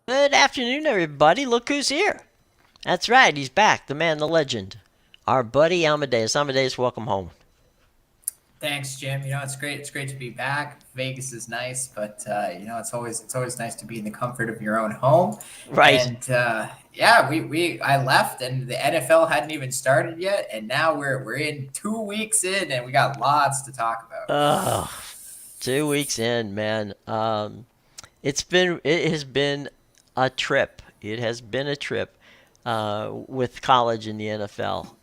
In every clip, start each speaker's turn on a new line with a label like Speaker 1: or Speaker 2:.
Speaker 1: Good afternoon, everybody. Look who's here. That's right, he's back, the man, the legend. Our buddy Amadeus. Amadeus, welcome home.
Speaker 2: Thanks, Jim. It's great. It's great to be back. Vegas is nice, but it's always nice to be in the comfort of your own home.
Speaker 1: Right.
Speaker 2: And yeah, we I left, and the NFL hadn't even started yet, and now we're in 2 weeks in, and we got lots to talk about.
Speaker 1: Oh, 2 weeks in, man. It has been a trip. It has been a trip with college and the NFL.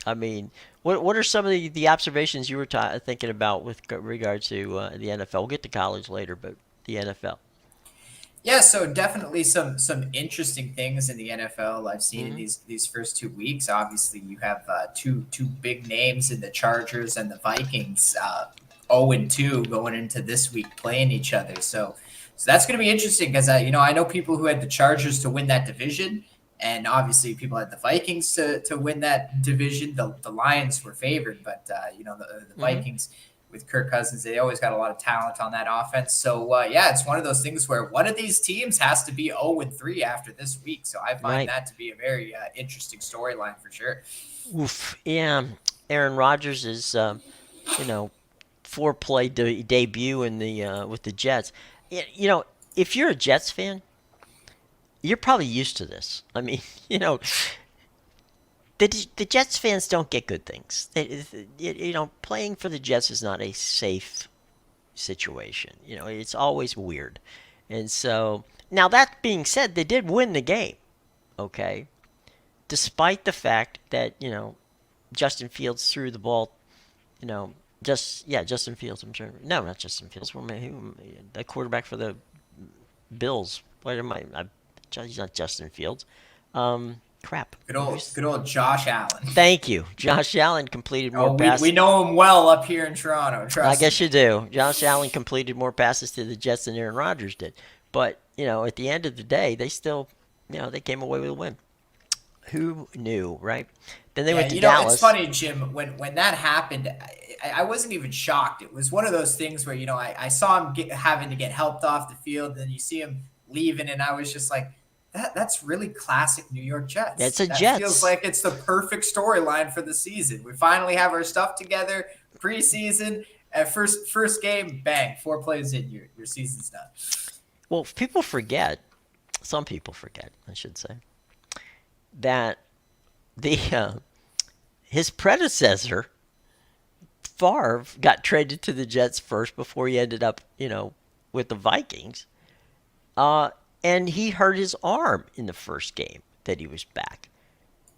Speaker 1: I mean, what are some of the observations you were thinking about with regard to the NFL? We'll get to college later, but the NFL.
Speaker 2: Yeah, so definitely some interesting things in the NFL I've seen in
Speaker 1: Hmm.
Speaker 2: these first 2 weeks. Obviously, you have two big names in the Chargers and the Vikings, 0-2 going into this week playing each other. So that's going to be interesting because I know people who had the Chargers to win that division, and obviously people had the Vikings to win that division. The Lions were favored, but the
Speaker 1: Hmm.
Speaker 2: Vikings with Kirk Cousins. They always got a lot of talent on that offense. So yeah, it's one of those things where one of these teams has to be 0-3 after this week. So I find
Speaker 1: Right.
Speaker 2: that to be a very interesting storyline for sure.
Speaker 1: Oof. Yeah. Aaron Rodgers is, you know, four-play debut in the with the Jets. You know, if you're a Jets fan, you're probably used to this. I mean, you know, the Jets fans don't get good things. Playing for the Jets is not a safe situation. It's always weird. And so, now that being said, they did win the game, okay? Despite the fact that, Justin Fields threw the ball, you know, Justin Fields. I'm sure. No, not Justin Fields. The quarterback for the Bills. What am I? He's not Justin Fields. Crap. Who's?
Speaker 2: Good old Josh Allen.
Speaker 1: Thank you. Josh Allen completed more
Speaker 2: Oh, we
Speaker 1: passes.
Speaker 2: know him well up here in Toronto.
Speaker 1: I
Speaker 2: Trust
Speaker 1: guess
Speaker 2: me.
Speaker 1: you do. Josh Allen completed more passes to the Jets than Aaron Rodgers did. But, at the end of the day, they still, they came away with a win. Who knew, right? Then they
Speaker 2: Yeah,
Speaker 1: went to
Speaker 2: it's
Speaker 1: Dallas.
Speaker 2: funny, Jim. When that happened, I wasn't even shocked. It was one of those things where I saw him having to get helped off the field, and then you see him leaving, and I was just like, that's really classic New York
Speaker 1: That's
Speaker 2: Jets.
Speaker 1: a
Speaker 2: That feels
Speaker 1: Jets.
Speaker 2: like it's the perfect storyline for the season. We finally have our stuff together preseason. At first game, bang, 4 plays in, your season's done.
Speaker 1: Well, people forget, some people forget, I should say, that the his predecessor Favre got traded to the Jets first before he ended up, with the Vikings. Uh, and he hurt his arm in the first game that he was back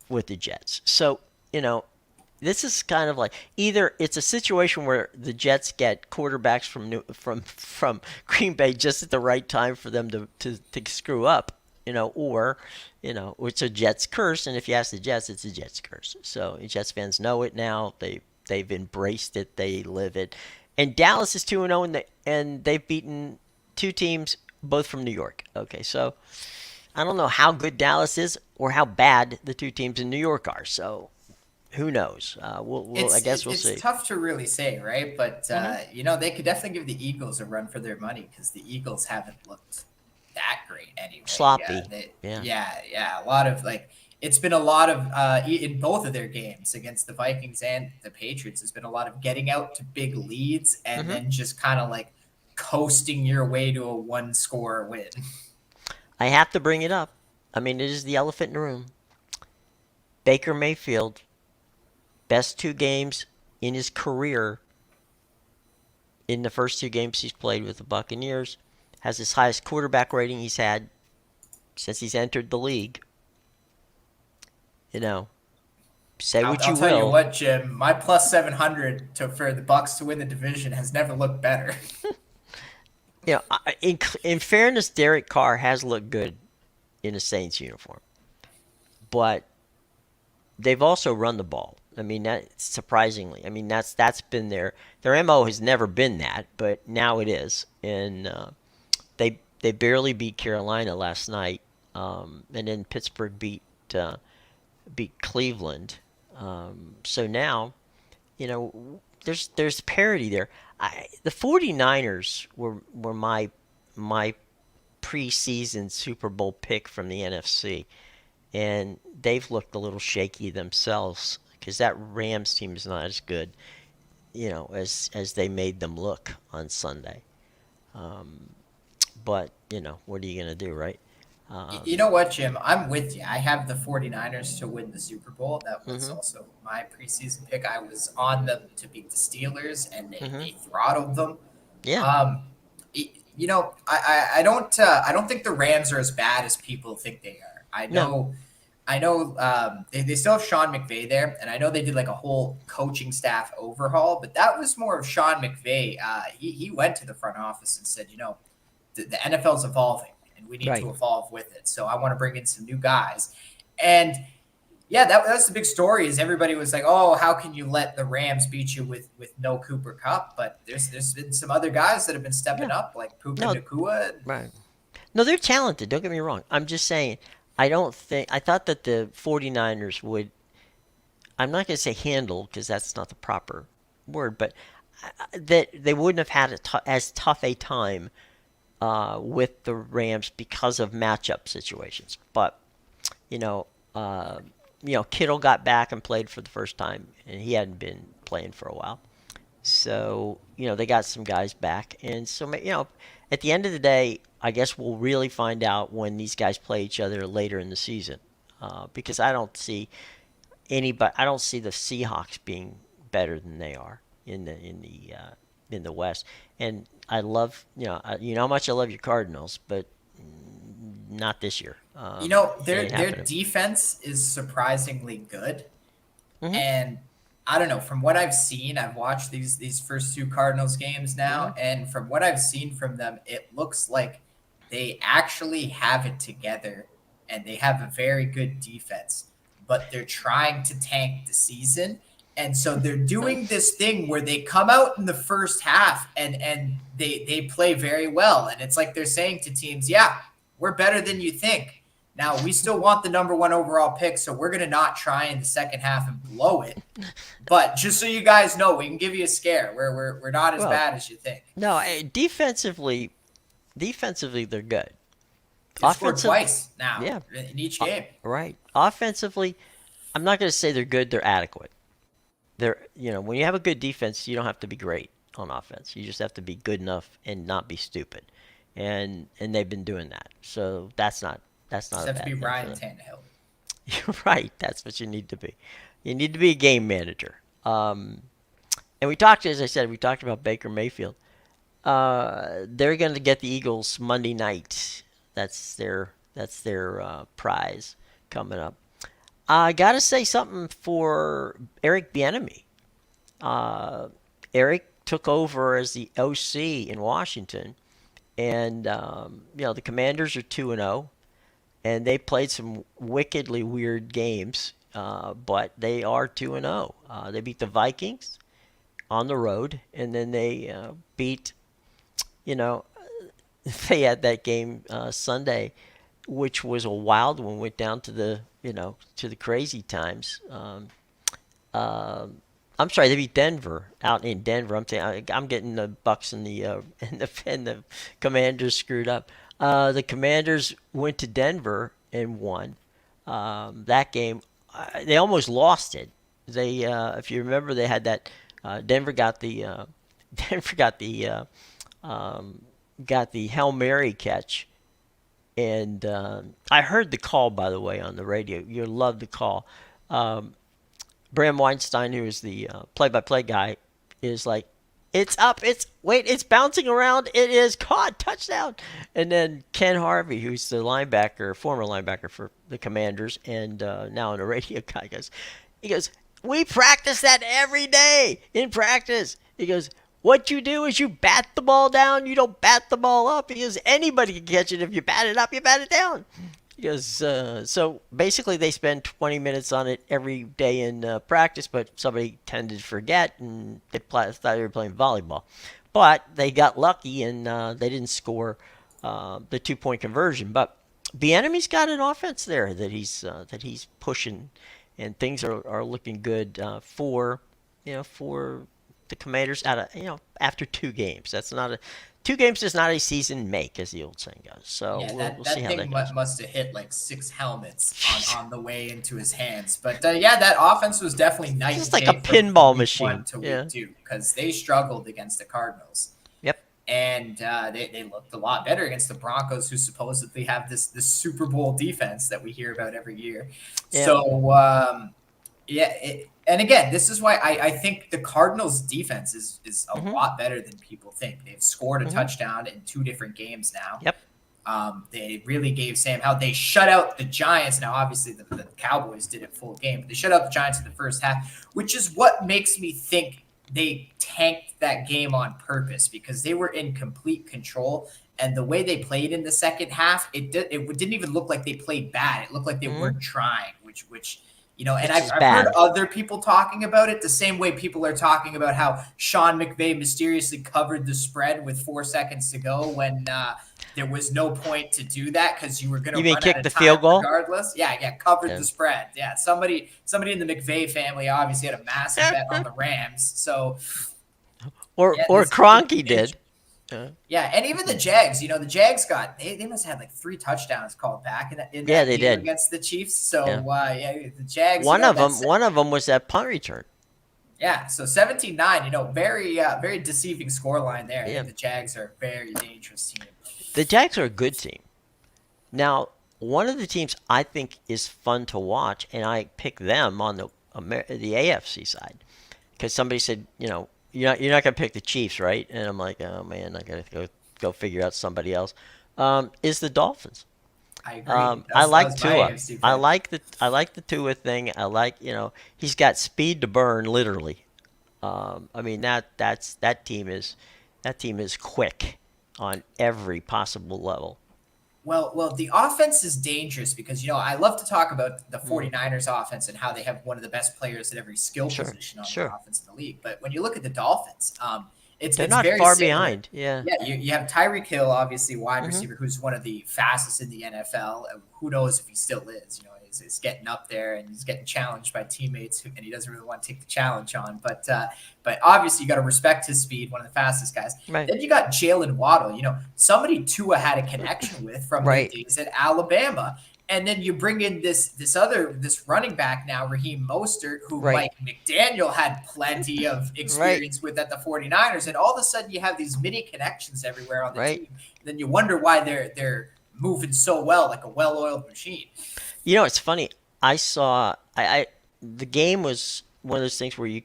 Speaker 1: with the Jets. So, you know, this is kind of like either it's a situation where the Jets get quarterbacks from Green Bay just at the right time for them to screw up, or it's a Jets curse. And if you ask the Jets, it's a Jets curse. So Jets fans know it now. They've embraced it. They live it. And Dallas is 2-0, and they've beaten two teams, both from New York. Okay, so I don't know how good Dallas is or how bad the two teams in New York are. So who knows? I guess we'll
Speaker 2: It's
Speaker 1: see.
Speaker 2: tough to really say, right? But
Speaker 1: Hmm.
Speaker 2: they could definitely give the Eagles a run for their money because the Eagles haven't looked that great anyway.
Speaker 1: Sloppy. Yeah.
Speaker 2: Yeah, a lot of it's been a lot of in both of their games against the Vikings and the Patriots. There's been a lot of getting out to big leads and
Speaker 1: Hmm.
Speaker 2: then just kind of like coasting your way to a one score win.
Speaker 1: I have to bring it up. I mean, it is the elephant in the room. Baker Mayfield, best two games in his career in the first two games he's played with the Buccaneers, has his highest quarterback rating he's had since he's entered the league. You know, say what
Speaker 2: I'll
Speaker 1: you
Speaker 2: tell you
Speaker 1: will.
Speaker 2: what, Jim. My plus 700 for the Bucks to win the division has never looked better.
Speaker 1: In fairness, Derek Carr has looked good in a Saints uniform, but they've also run the ball. I mean, that surprisingly, I mean that's been their mo has never been that, but now it is, and they barely beat Carolina last night, and then Pittsburgh beat Cleveland. So now, there's parity there. The 49ers were my preseason Super Bowl pick from the NFC, and they've looked a little shaky themselves because that Rams team is not as good, as they made them look on Sunday. Um, but what are you gonna do, right?
Speaker 2: You
Speaker 1: Um,
Speaker 2: know what, Jim? I'm with you. I have the 49ers to win the Super Bowl. That was
Speaker 1: hmm
Speaker 2: also my preseason pick. I was on them to beat the Steelers, and
Speaker 1: hmm
Speaker 2: they throttled them.
Speaker 1: Yeah.
Speaker 2: Um, I don't think the Rams are as bad as people think they are.
Speaker 1: No.
Speaker 2: I know they still have Sean McVay there, and I know they did like a whole coaching staff overhaul, but that was more of Sean McVay. He went to the front office and said, the NFL is evolving, and we need
Speaker 1: Right.
Speaker 2: to evolve with it. So I want to bring in some new guys, and yeah, that's the big story. Is everybody was like, "Oh, how can you let the Rams beat you with no Cooper Cup?" But there's been some other guys that have been stepping
Speaker 1: Yeah.
Speaker 2: up, like Puka
Speaker 1: No.
Speaker 2: Nakua.
Speaker 1: Right. No, they're talented. Don't get me wrong. I'm just saying. I thought that the 49ers would. I'm not going to say handle because that's not the proper word, but that they wouldn't have had as tough a time with the Rams because of matchup situations. But you know, uh, Kittle got back and played for the first time, and he hadn't been playing for a while. So they got some guys back, and so at the end of the day, I guess we'll really find out when these guys play each other later in the season, because I don't see the Seahawks being better than they are in the West. And I love how much I love your Cardinals, but not this year. It ain't
Speaker 2: Their
Speaker 1: happening.
Speaker 2: defense is surprisingly good,
Speaker 1: Hmm.
Speaker 2: and I don't know. From what I've seen, I've watched these first two Cardinals games
Speaker 1: Hmm.
Speaker 2: now, and from what I've seen from them, it looks like they actually have it together, and they have a very good defense. But they're trying to tank the season, and so they're doing this thing where they come out in the first half and they play very well, and it's like they're saying to teams, "Yeah, we're better than you think." Now we still want the number one overall pick, so we're gonna not try in the second half and blow it. But just so you guys know, we can give you a scare. We're not as
Speaker 1: Well,
Speaker 2: bad as you think.
Speaker 1: no, defensively they're good.
Speaker 2: They've scored
Speaker 1: Offensive,
Speaker 2: twice now
Speaker 1: yeah,
Speaker 2: in each game.
Speaker 1: right. Offensively, I'm not going to say they're good. They're adequate. When you have a good defense, you don't have to be great on offense. You just have to be good enough and not be stupid. And they've been doing that. So that's
Speaker 2: Just
Speaker 1: not a
Speaker 2: have to be
Speaker 1: bad thing for
Speaker 2: Ryan
Speaker 1: them.
Speaker 2: Tannehill.
Speaker 1: You're right. That's what you need to be. You need to be a game manager. And as I said, we talked about Baker Mayfield. They're going to get the Eagles Monday night. That's their prize coming up. I gotta say something for Eric Bieniemy. Uh, Eric took over as the OC in Washington, and the Commanders are 2-0, and they played some wickedly weird games, but they are 2-0. They beat the Vikings on the road, and then they beat you know they had that game Sunday, which was a wild one. Went down to the crazy times. I'm sorry, they beat Denver out in Denver. I'm getting the Bucks and the and the Commanders screwed up. The Commanders went to Denver and won that game. They almost lost it. If you remember, they had that. Denver got the Denver um, got the Hail Mary catch, and I heard the call, by the way, on the radio. You'll love the call. Um, Bram Weinstein, who is the play-by-play guy, is like, "It's up. It's bouncing around. It is caught. Touchdown!" And then Ken Harvey, who's the former linebacker for the Commanders, and now in a radio guy, he goes, "We practice that every day in practice." He goes, "What you do is you bat the ball down. You don't bat the ball up." He goes, "Anybody can catch it. If you bat it up, you bat it down." He goes, so basically they spend 20 minutes on it every day in practice, but somebody tended to forget, and thought they were playing volleyball. But they got lucky, and they didn't score the 2-point conversion. But Bieniemy's got an offense there that he's pushing, and things are looking good for the Commanders after 2 games. That's not 2 games does not a season make, as the old saying goes. So
Speaker 2: Yeah,
Speaker 1: we'll see
Speaker 2: that
Speaker 1: how
Speaker 2: thing
Speaker 1: that goes.
Speaker 2: must have hit like 6 helmets on the way into his hands. But yeah, that offense was definitely night and
Speaker 1: Just like a
Speaker 2: day from
Speaker 1: pinball
Speaker 2: week one
Speaker 1: machine.
Speaker 2: to
Speaker 1: Yeah.
Speaker 2: week two because they struggled against the Cardinals.
Speaker 1: Yep.
Speaker 2: And they looked a lot better against the Broncos, who supposedly have this Super Bowl defense that we hear about every year.
Speaker 1: Yeah.
Speaker 2: So yeah, and again, this is why I think the Cardinals' defense is a lot better than people think. They've scored a touchdown in 2 different games now.
Speaker 1: Yep.
Speaker 2: They really gave Sam Howell. They shut out the Giants. Now, obviously, the Cowboys did it full game, but they shut out the Giants in the first half, which is what makes me think they tanked that game on purpose because they were in complete control. And the way they played in the second half, it didn't even look like they played bad. It looked like they weren't trying, which you know, and I've heard other people talking about it the same way people are talking about how Sean McVay mysteriously covered the spread with 4 seconds to go when there was no point to do that because you were going to run
Speaker 1: kick
Speaker 2: out of
Speaker 1: the
Speaker 2: time
Speaker 1: field goal
Speaker 2: regardless. Yeah, covered the spread. Yeah, somebody in the McVay family obviously had a massive bet on the Rams. So,
Speaker 1: or Kroenke did.
Speaker 2: Yeah, and even the Jags, the Jags they must have had like 3 touchdowns called back in that
Speaker 1: they
Speaker 2: game
Speaker 1: did
Speaker 2: against the Chiefs. So the Jags.
Speaker 1: One of them was that punt return.
Speaker 2: Yeah, so 17-9, very deceiving scoreline there.
Speaker 1: Yeah.
Speaker 2: I think the Jags are a very dangerous team.
Speaker 1: The Jags are a good team. Now, one of the teams I think is fun to watch, and I pick them on the AFC side because somebody said, you're not going to pick the Chiefs, right? And I'm like, oh man, I got to go figure out somebody else. Is the Dolphins?
Speaker 2: I agree.
Speaker 1: I like Tua. I like the Tua thing. I like he's got speed to burn, literally. I mean that team is quick on every possible level.
Speaker 2: Well, the offense is dangerous because, I love to talk about the 49ers offense and how they have one of the best players at every skill position on the offense in the league. But when you look at the Dolphins, they're
Speaker 1: not
Speaker 2: very
Speaker 1: far
Speaker 2: similar.
Speaker 1: behind. Yeah.
Speaker 2: Yeah, you have Tyreek Hill, obviously wide receiver, who's one of the fastest in the NFL. Who knows if he still is? He's getting up there and he's getting challenged by teammates, and he doesn't really want to take the challenge on. But obviously you got to respect his speed, one of the fastest guys.
Speaker 1: Right.
Speaker 2: Then you got Jalen Waddle, somebody Tua had a connection with from the days at Alabama. And then you bring in this running back now, Raheem Mostert, who Mike McDaniel had plenty of experience with at the 49ers. And all of a sudden you have these mini connections everywhere on the team. And then you wonder why they're moving so well, like a well-oiled machine.
Speaker 1: It's funny. I saw the game was one of those things where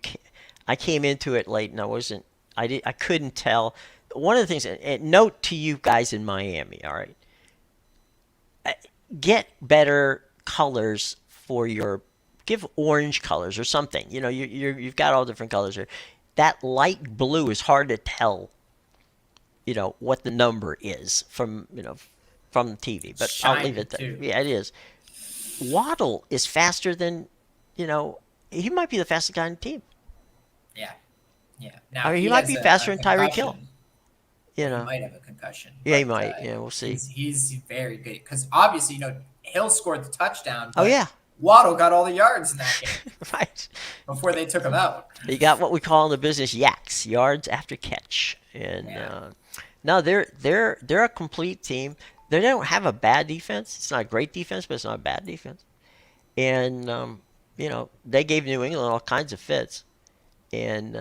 Speaker 1: I came into it late and I couldn't tell. One of the things, and note to you guys in Miami, all right, get better colors for give orange colors or something. You've got all different colors here. That light blue is hard to tell, what the number is from the TV, but I'll leave it there. Yeah, it is. Waddle is faster than, he might be the fastest guy on the team.
Speaker 2: Yeah. Now,
Speaker 1: he might be faster than Tyreek Hill.
Speaker 2: He might have a concussion.
Speaker 1: Yeah, he might. We'll see.
Speaker 2: He's very good because obviously, Hill scored the touchdown.
Speaker 1: Oh yeah.
Speaker 2: Waddle got all the yards in that game.
Speaker 1: Right.
Speaker 2: Before they took him out.
Speaker 1: He got what we call in the business YACs, yards after catch, and no, they're a complete team. They don't have a bad defense. It's not a great defense, but it's not a bad defense. And they gave New England all kinds of fits, and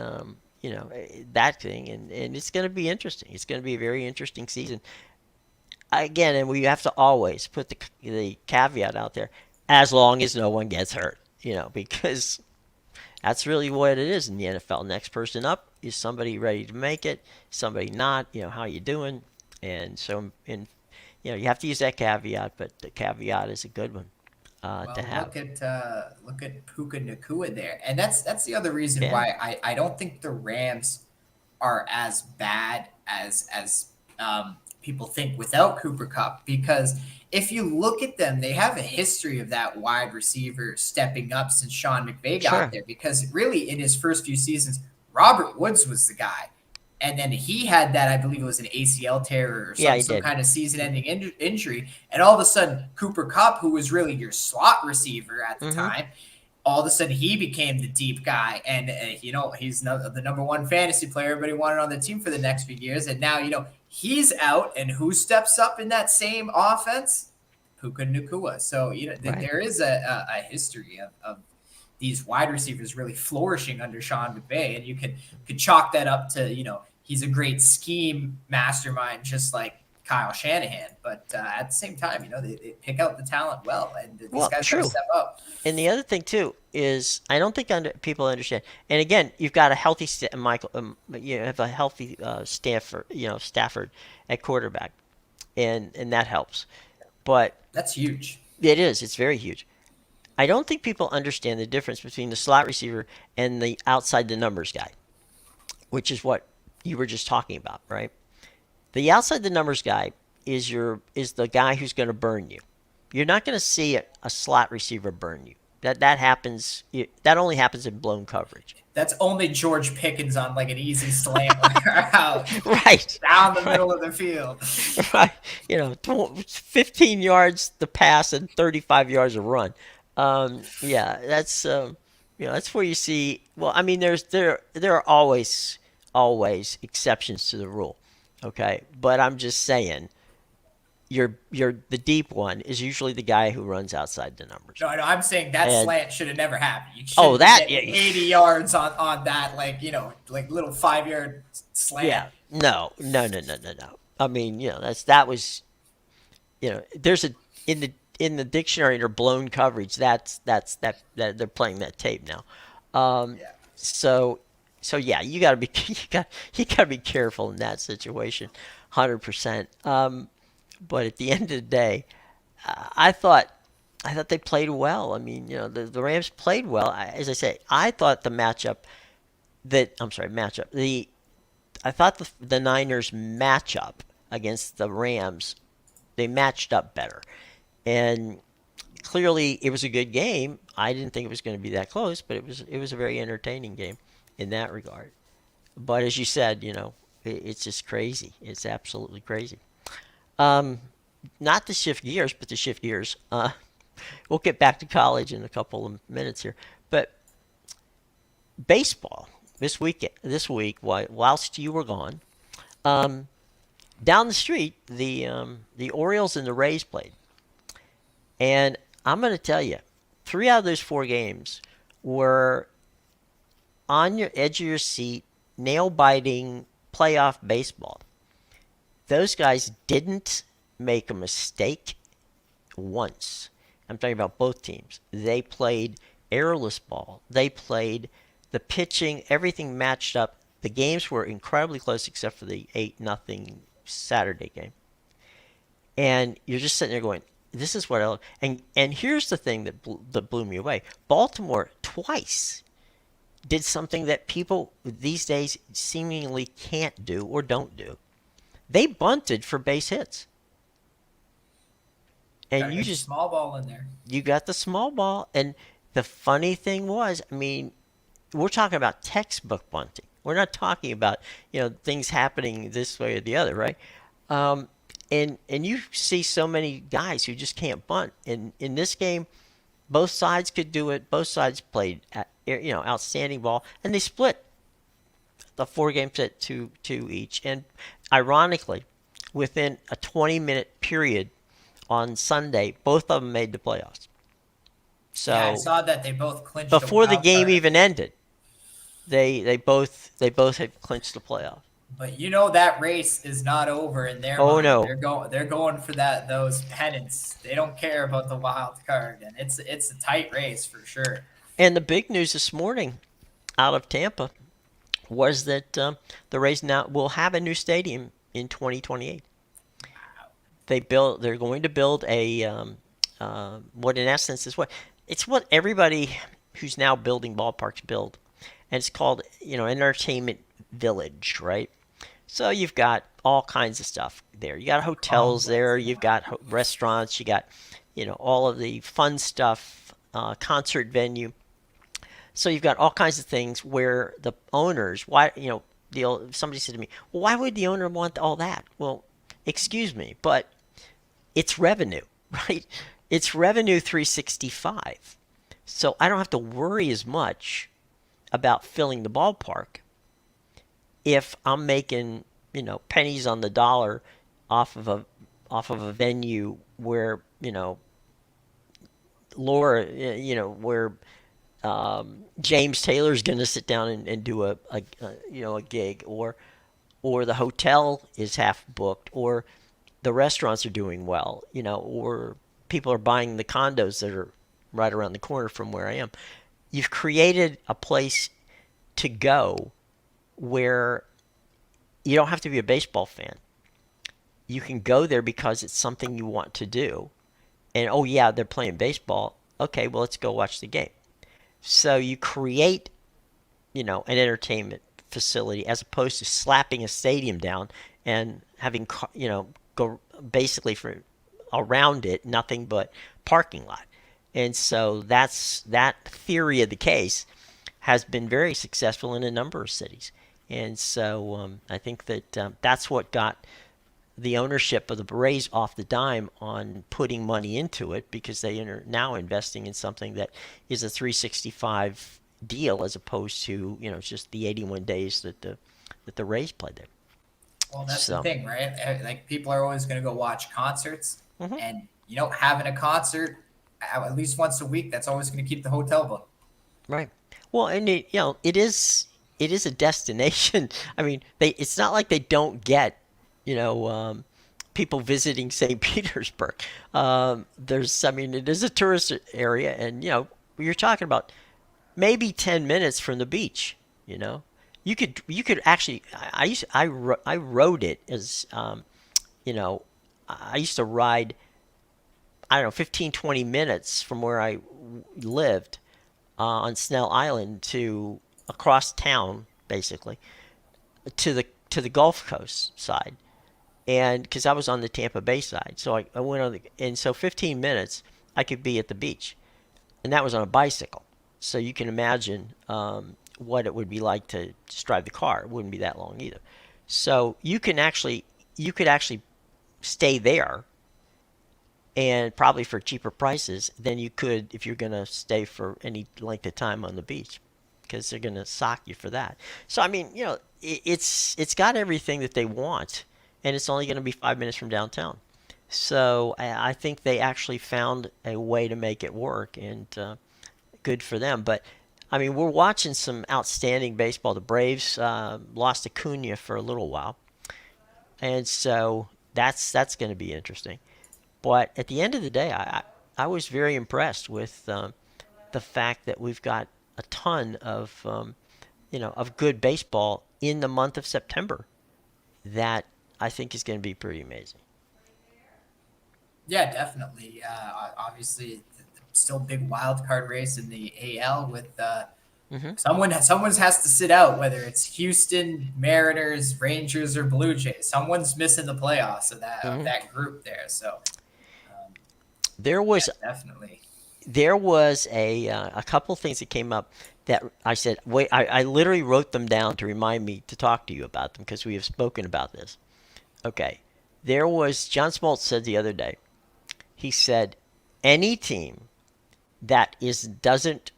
Speaker 1: that thing, and it's going to be interesting. It's going to be a very interesting season. Again, and we have to always put the caveat out there, as long as no one gets hurt, because that's really what it is in the NFL. Next person up is somebody ready to make it, somebody not. How you doing? And so, you have to use that caveat, but the caveat is a good one to have.
Speaker 2: Look at Puka Nacua there, and that's the other reason why I don't think the Rams are as bad as people think without Cooper Kupp, because if you look at them, they have a history of that wide receiver stepping up since Sean McVay got there, because really in his first few seasons, Robert Woods was the guy. And then he had that, I believe it was an ACL tear or some kind of season-ending injury. And all of a sudden, Cooper Kupp, who was really your slot receiver at the time, all of a sudden he became the deep guy. And, he's the number one fantasy player everybody wanted on the team for the next few years. And now, he's out, and who steps up in that same offense? Puka Nacua. So
Speaker 1: Right.
Speaker 2: there is a history of these wide receivers really flourishing under Sean McVay, and you could chalk that up to he's a great scheme mastermind, just like Kyle Shanahan. But at the same time, they pick out the talent well, and these
Speaker 1: Well,
Speaker 2: guys got to
Speaker 1: true.
Speaker 2: step up.
Speaker 1: And the other thing too is I don't think people understand. And again, you've got a healthy Michael. You have a healthy Stafford at quarterback, and that helps. But
Speaker 2: That's huge.
Speaker 1: it is. It's very huge. I don't think people understand the difference between the slot receiver and the outside the numbers guy, which is what you were just talking about, right? The outside the numbers guy is the guy who's going to burn you. You're not going to see a slot receiver burn you. That happens. That only happens in blown coverage.
Speaker 2: That's only George Pickens on like an easy slant out
Speaker 1: Right.
Speaker 2: down the
Speaker 1: Right.
Speaker 2: middle of the field.
Speaker 1: Right. 15 yards the pass and 35 yards a run. Yeah, that's where you see. Well, I mean, there are always exceptions to the rule. Okay, but I'm just saying, you're the deep one is usually the guy who runs outside the numbers.
Speaker 2: No, I'm saying that
Speaker 1: And
Speaker 2: slant should have never happened. You
Speaker 1: oh,
Speaker 2: shouldn't be
Speaker 1: that
Speaker 2: getting
Speaker 1: yeah,
Speaker 2: 80 yards on that, like little 5 yard slant.
Speaker 1: yeah, no. I mean, that was there's a in the dictionary under blown coverage. That they're playing that tape now.
Speaker 2: Yeah.
Speaker 1: So yeah, you gotta be you gotta be careful in that situation, 100%. But at the end of the day, I thought they played well. I mean, the Rams played well. As I say, I thought the matchup that I'm sorry matchup the I thought the Niners matchup against the Rams, they matched up better, and clearly it was a good game. I didn't think it was going to be that close, but it was a very entertaining game in that regard. But as you said, it's just crazy. It's absolutely crazy. Um, Not to shift gears, but to shift gears. We'll get back to college in a couple of minutes here. But baseball this week, whilst you were gone, um, down the street, the Orioles and the Rays played, and I'm going to tell you, 3 out of those 4 games were on your edge of your seat, nail biting playoff baseball. Those guys didn't make a mistake once. I'm talking about both teams. They played airless ball. They played the pitching, everything matched up. The games were incredibly close except for the 8-0 Saturday game. And you're just sitting there going, this is what I love. And here's the thing that blew me away. Baltimore twice did something that people these days seemingly can't do or don't do. They bunted for base hits. And
Speaker 2: Gotta
Speaker 1: you
Speaker 2: get the
Speaker 1: just
Speaker 2: small ball in there.
Speaker 1: you got the small ball. And the funny thing was, I mean, we're talking about textbook bunting. We're not talking about things happening this way or the other, right? Um, and you see so many guys who just can't bunt. And in this game, both sides could do it. Both sides played outstanding ball, and they split the 4 game set two each. And ironically, within a 20-minute period on Sunday, both of them made the playoffs.
Speaker 2: Yeah, I
Speaker 1: So
Speaker 2: saw that they both clinched a
Speaker 1: before the
Speaker 2: wild
Speaker 1: game
Speaker 2: card.
Speaker 1: even ended, they both had clinched the playoff.
Speaker 2: But that race is not over in their
Speaker 1: Oh
Speaker 2: mind.
Speaker 1: no.
Speaker 2: They're going for those pennants. They don't care about the wild card, and it's a tight race for sure.
Speaker 1: And the big news this morning out of Tampa was that the Rays now will have a new stadium in 2028. They're going to build a what in essence is it's what everybody who's now building ballparks build, and it's called an entertainment village, right? So you've got all kinds of stuff there. You got hotels there. You've got restaurants. You got all of the fun stuff, concert venue. So you've got all kinds of things where the owners, why, somebody said to me, well, why would the owner want all that? Well, excuse me, but it's revenue, right? It's revenue 365. So I don't have to worry as much about filling the ballpark if I'm making pennies on the dollar off of a venue where Laura, where James Taylor's going to sit down and do a gig, or the hotel is half booked, or the restaurants are doing well, or people are buying the condos that are right around the corner from where I am. You've created a place to go where you don't have to be a baseball fan. You can go there because it's something you want to do. And oh yeah, they're playing baseball. Okay, well let's go watch the game. So you create, an entertainment facility as opposed to slapping a stadium down and having, go basically for around it nothing but parking lot. And so that theory of the case has been very successful in a number of cities. And so I think that that's what got the ownership of the Rays off the dime on putting money into it, because they are now investing in something that is a 365 deal as opposed to just the 81 days that the Rays played there.
Speaker 2: Well, that's the
Speaker 1: So
Speaker 2: thing, right? Like people are always going to go watch concerts,
Speaker 1: mhm.
Speaker 2: and having a concert at least once a week, that's always going to keep the hotel booked.
Speaker 1: Right. Well, and it is a destination. I mean, it's not like they don't get you know people visiting St. Petersburg. I mean, it is a tourist area, and you're talking about maybe 10 minutes from the beach. You know, you could actually. I rode it as you know I used to ride, I don't know, 15, 20 minutes from where I lived on Snell Island to across town, basically, to the Gulf Coast side, and because I was on the Tampa Bay side, so I went on and so 15 minutes I could be at the beach, and that was on a bicycle. So you can imagine what it would be like to just drive the car. It wouldn't be that long either. So you could actually stay there, and probably for cheaper prices than you could if you're going to stay for any length of time on the beach, because they're going to sock you for that. So I mean, it's got everything that they want, and it's only going to be 5 minutes from downtown. So I think they actually found a way to make it work, and good for them. But I mean, we're watching some outstanding baseball. The Braves lost Acuna for a little while, and so that's going to be interesting. But at the end of the day, I was very impressed with the fact that we've got a ton of good baseball in the month of September. That I think is going to be pretty amazing.
Speaker 2: Yeah, definitely. Obviously, still big wild card race in the AL with
Speaker 1: Hmm.
Speaker 2: someone has to sit out, whether it's Houston, Mariners, Rangers, or Blue Jays. Someone's missing the playoffs of
Speaker 1: Hmm.
Speaker 2: that group there. So um,
Speaker 1: There
Speaker 2: yeah,
Speaker 1: was
Speaker 2: definitely.
Speaker 1: there was a couple things that came up that I said, wait, I literally wrote them down to remind me to talk to you about them because we have spoken about this. Okay, there was John Smoltz said the other day. He said any team that is doesn't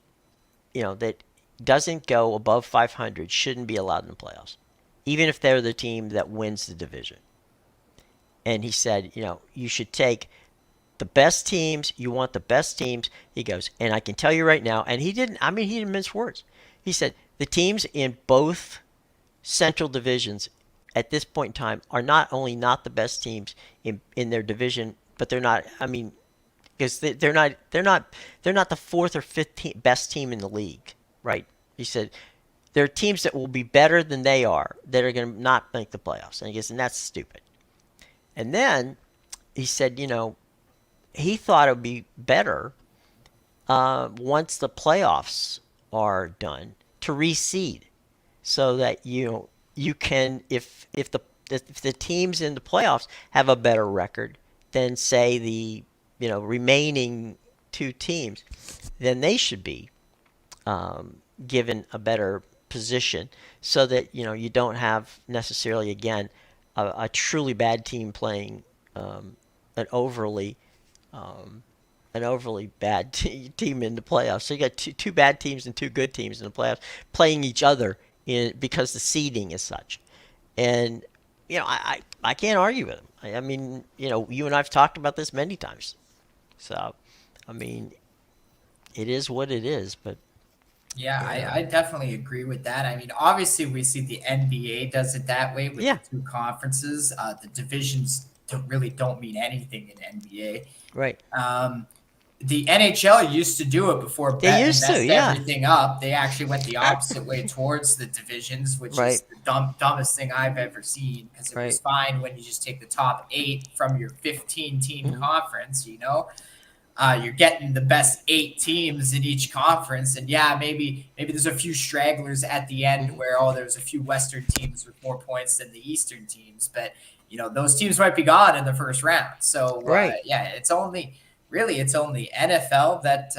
Speaker 1: that doesn't go above 500 shouldn't be allowed in the playoffs, even if they're the team that wins the division. And he said, you should take the best teams. You want the best teams. He goes, and I can tell you right now, and he didn't. I mean, he didn't mince words. He said the teams in both central divisions at this point in time are not only not the best teams in their division, but they're not. I mean, because they're not the fourth or fifth best team in the league, right? He said there are teams that will be better than they are that are going to not make the playoffs, and he goes, and that's stupid. And then he said, he thought it would be better once the playoffs are done to reseed, so that you can if the teams in the playoffs have a better record than say the remaining two teams, then they should be given a better position, so that you don't have necessarily again a truly bad team playing an overly um, an overly bad team in the playoffs. So you got two bad teams and two good teams in the playoffs playing each other in because the seeding is such. And I can't argue with him. I mean, you and I've talked about this many times. So, I mean, it is what it is. But
Speaker 2: Yeah,
Speaker 1: you know,
Speaker 2: I definitely agree with that. I mean, obviously, we see the NBA does it that way with the
Speaker 1: yeah,
Speaker 2: two conferences. The divisions don't mean anything in
Speaker 1: right.
Speaker 2: NBA. The NHL used to do it before
Speaker 1: They
Speaker 2: betting
Speaker 1: used to,
Speaker 2: messed
Speaker 1: yeah,
Speaker 2: everything up. They actually went the opposite way towards the divisions, which
Speaker 1: right,
Speaker 2: is the dumbest thing I've ever seen because it was
Speaker 1: right.
Speaker 2: fine when you just take the top 8 from your 15 team
Speaker 1: Hmm.
Speaker 2: conference, you're getting the best 8 teams in each conference, and yeah, maybe there's a few stragglers at the end
Speaker 1: Hmm.
Speaker 2: where there's a few Western teams with more points than the Eastern teams, but those teams might be gone in the first round. So
Speaker 1: Right.
Speaker 2: yeah, it's only NFL that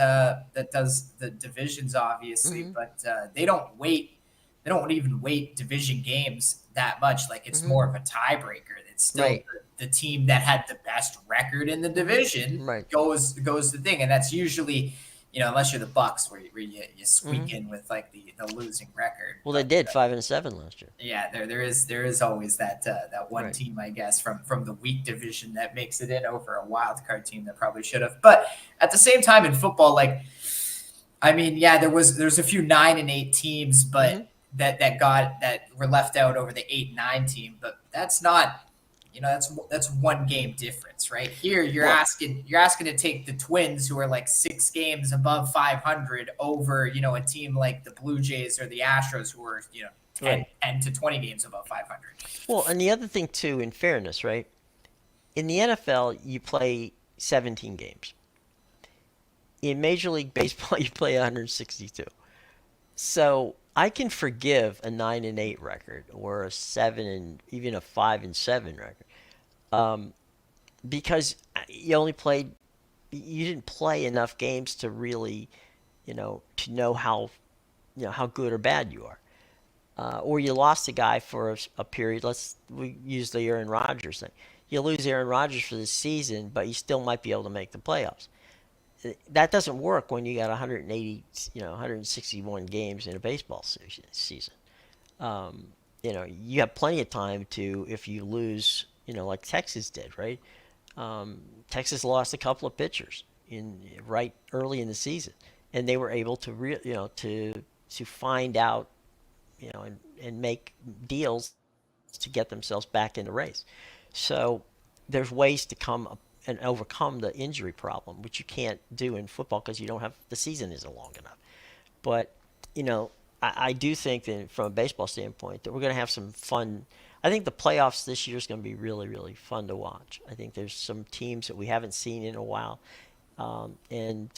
Speaker 2: does the divisions, obviously,
Speaker 1: Hmm.
Speaker 2: but they don't even weight division games that much. Like it's
Speaker 1: Hmm.
Speaker 2: more of a tiebreaker. It's still
Speaker 1: Right.
Speaker 2: the team that had the best record in the
Speaker 1: Hmm.
Speaker 2: division
Speaker 1: Right.
Speaker 2: goes the thing, and that's usually unless you're the Bucks where you
Speaker 1: Hmm.
Speaker 2: squeak in with like the losing record.
Speaker 1: Well, they
Speaker 2: But
Speaker 1: did 5-7 last year.
Speaker 2: yeah, there is always that one
Speaker 1: Right.
Speaker 2: team, I guess, from the weak division that makes it in over a wild card team that probably should have. But at the same time in football, like I mean, yeah, there's a few 9-8 teams,
Speaker 1: Hmm.
Speaker 2: but that were left out over the 8-9 team. But that's not, that's one game difference, right? Here
Speaker 1: Well,
Speaker 2: you're asking to take the Twins, who are like 6 games above 500, over a team like the Blue Jays or the Astros, who are 10,
Speaker 1: right.
Speaker 2: 10 to 20 games above 500.
Speaker 1: Well, and the other thing too, in fairness, right? In the NFL, you play 17 games. In Major League Baseball, you play 162. So I can forgive a 9-8 record or a 7 and even a 5-7 record, um, because you didn't play enough games to really, to know how good or bad you are. Or you lost a guy for a period. We use the Aaron Rodgers thing. You lose Aaron Rodgers for the season, but you still might be able to make the playoffs. That doesn't work when you got 180, 161 games in a baseball season. Um, you have plenty of time to, if you lose, like Texas did, right? Texas lost a couple of pitchers in right early in the season, and they were able to, to find out, and make deals to get themselves back in the race. So there's ways to come up and overcome the injury problem, which you can't do in football because you don't have the season isn't long enough. But I do think that from a baseball standpoint that we're going to have some fun. I think the playoffs this year is going to be really, really fun to watch. I think there's some teams that we haven't seen in a while, and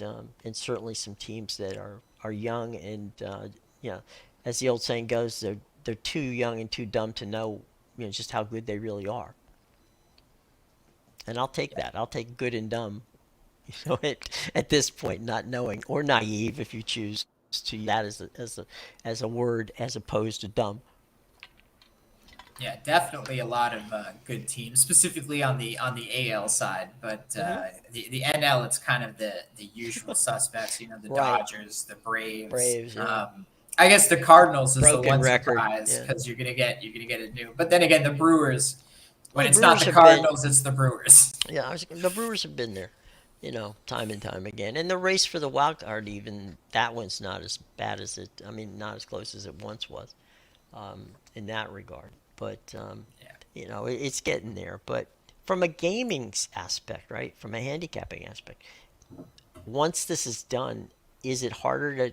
Speaker 1: certainly some teams that are young and as the old saying goes, they're too young and too dumb to know just how good they really are. And I'll take that. I'll take good and dumb, at this point, not knowing or naive if you choose to use that as a word as opposed to dumb.
Speaker 2: Yeah, definitely a lot of good teams, specifically on the AL side. But
Speaker 1: Hmm.
Speaker 2: the NL, it's kind of the usual suspects. The
Speaker 1: Right.
Speaker 2: Dodgers, the Braves.
Speaker 1: Braves, yeah.
Speaker 2: I guess the Cardinals is the
Speaker 1: Broken
Speaker 2: one
Speaker 1: record.
Speaker 2: surprise
Speaker 1: Yeah.
Speaker 2: because you're gonna get a new. But then again, the Brewers.
Speaker 1: Well,
Speaker 2: When
Speaker 1: the
Speaker 2: it's not
Speaker 1: Brewers
Speaker 2: the
Speaker 1: have been.
Speaker 2: Cardinals, it's the Brewers.
Speaker 1: Yeah, the Brewers have been there, time and time again. And the race for the wild card, even that one's not as bad as it. I mean, not as close as it once was, in that regard. But
Speaker 2: Yeah.
Speaker 1: it's getting there. But from a gaming aspect, right? From a handicapping aspect, once this is done, is it harder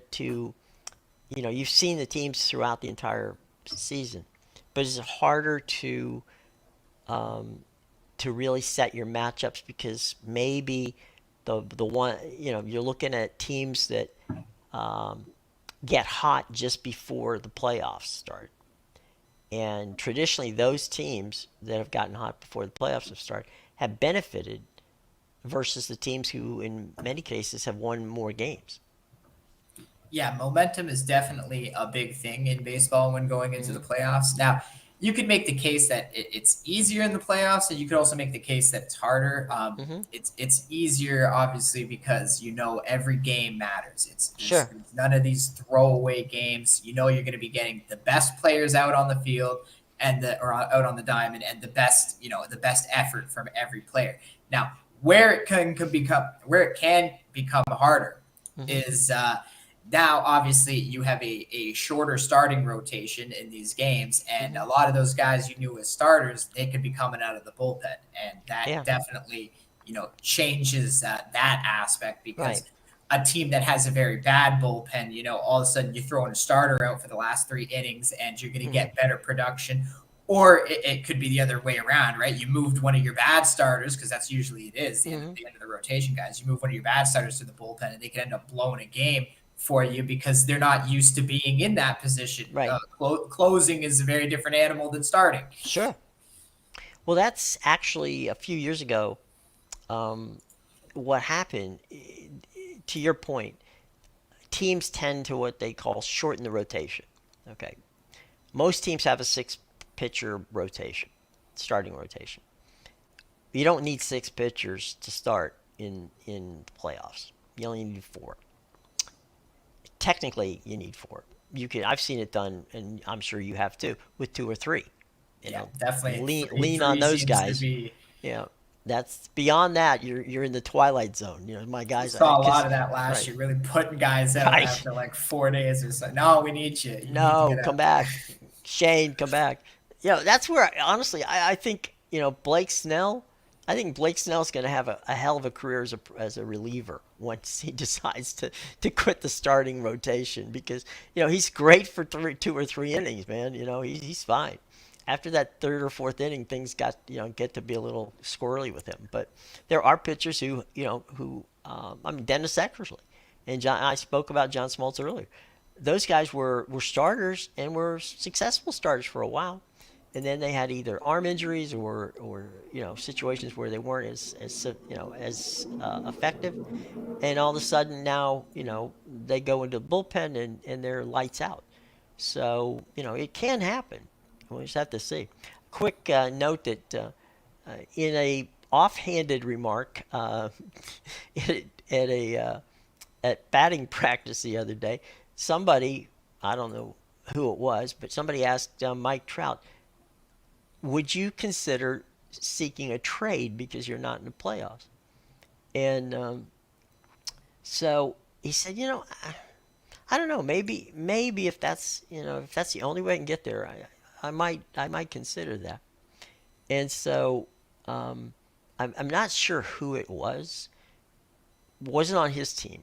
Speaker 1: you've seen the teams throughout the entire season, but is it harder um, to really set your matchups because maybe the one you're looking at teams that um, get hot just before the playoffs start, and traditionally those teams that have gotten hot before the playoffs have started have benefited versus the teams who in many cases have won more games.
Speaker 2: Yeah, momentum is definitely a big thing in baseball when going into
Speaker 1: Hmm.
Speaker 2: the playoffs. Now, you could make the case that it's easier in the playoffs, and you could also make the case that it's harder.
Speaker 1: Hmm.
Speaker 2: It's easier, obviously, because every game matters.
Speaker 1: Sure.
Speaker 2: There's none of these throwaway games. You're going to be getting the best players out on the field. and or out on the diamond, and the best effort from every player. Now, where it can become harder
Speaker 1: Mm-hmm.
Speaker 2: is now obviously you have a shorter starting rotation in these games, and
Speaker 1: Mm-hmm.
Speaker 2: a lot of those guys you knew as starters, they could be coming out of the bullpen, and that
Speaker 1: Yeah.
Speaker 2: definitely changes that aspect,
Speaker 1: Right.
Speaker 2: because a team that has a very bad bullpen, all of a sudden you're throwing a starter out for the last 3 innings and you're going to
Speaker 1: Mm-hmm.
Speaker 2: get better production. Or it could be the other way around, right? You moved one of your bad starters, because that's usually it is
Speaker 1: Mm-hmm.
Speaker 2: the end of the rotation, guys. You move one of your bad starters to the bullpen, and they can end up blowing a game for you because they're not used to being in that position.
Speaker 1: Right.
Speaker 2: Closing is a very different animal than starting.
Speaker 1: Sure. Well, that's actually a few years ago. Um, what happened, to your point, teams tend to what they call shorten the rotation. Okay. Most teams have a six pitcher rotation, starting rotation. You don't need six pitchers to start in playoffs. You only need four. Technically, you need four. You can. I've seen it done, and I'm sure you have too, with two or three. You
Speaker 2: Yeah,
Speaker 1: know,
Speaker 2: definitely.
Speaker 1: lean on
Speaker 2: Three
Speaker 1: those
Speaker 2: seems to
Speaker 1: guys.
Speaker 2: be.
Speaker 1: You know, that's beyond that. You're in the twilight zone. You know, my
Speaker 2: We
Speaker 1: guys,
Speaker 2: saw a lot
Speaker 1: because
Speaker 2: of that last
Speaker 1: right,
Speaker 2: year, really putting guys out
Speaker 1: right.
Speaker 2: after like 4 days or so. No, we need you. You need to
Speaker 1: No,
Speaker 2: get
Speaker 1: come
Speaker 2: out.
Speaker 1: back, Shane, come back. That's where honestly, I think Blake Snell. I think Blake Snell's going to have a hell of a career as a reliever once he decides to quit the starting rotation, because he's great for 2 or 3 innings, man. He's fine. After that third or fourth inning, things got get to be a little squirrely with him. But there are pitchers who I mean, Dennis Eckersley and John. I spoke about John Smoltz earlier. Those guys were starters and were successful starters for a while, and then they had either arm injuries or situations where they weren't as effective, and all of a sudden now they go into the bullpen and they're lights out. So it can happen. We just have to see. Quick note that in a offhanded remark at a at batting practice the other day, somebody, I don't know who it was, but somebody asked Mike Trout, would you consider seeking a trade because you're not in the playoffs? And so he said, I don't know, maybe if that's the only way I can get there, I might consider that. And so I'm not sure who it was. Wasn't on his team,